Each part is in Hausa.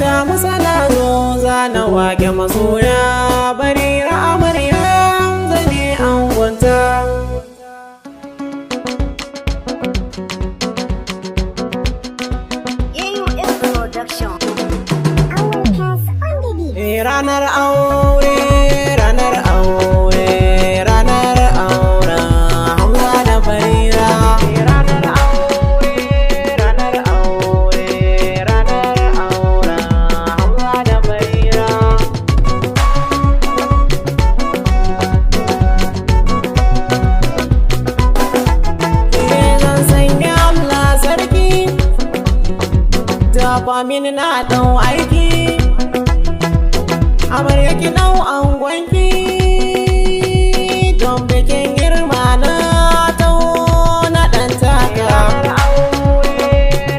ta masana zo zana wake masoya Barira amarya zane angonta. Ranar aure, ranar aure, ranar auren Hamza da Barira. Ranar aure, ranar aure, ranar auren Hamza da Barira. Zan sanya Allah sarki, dafa min na ɗau aiki. Amarya ki ɗau angonki don bikin girma na tau na ɗan taka. Ranar aure,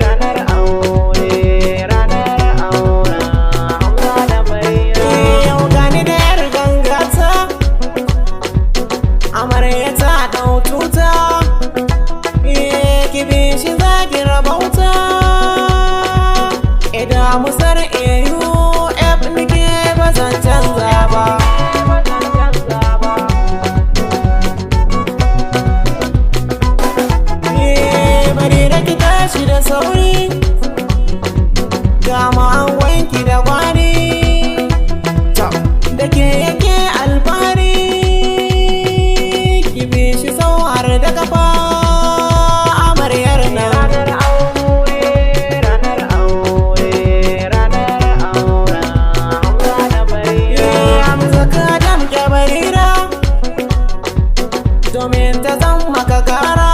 ranar aure, ranar auren Hamza da Barira. Yau gani da yar gangata, amarya ta ɗau tuta, ki bi shi za ki rabauta. Idan musar eyu zan canza ba. Barira ki tashi da sauri, gama an wanki da kwari, da ke yake alfahari, ki bi shi sau har da kafa amaryar nan. Domin ta zan maka kara,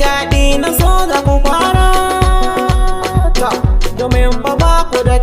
daɗi na so da ku fara, domin ba ku da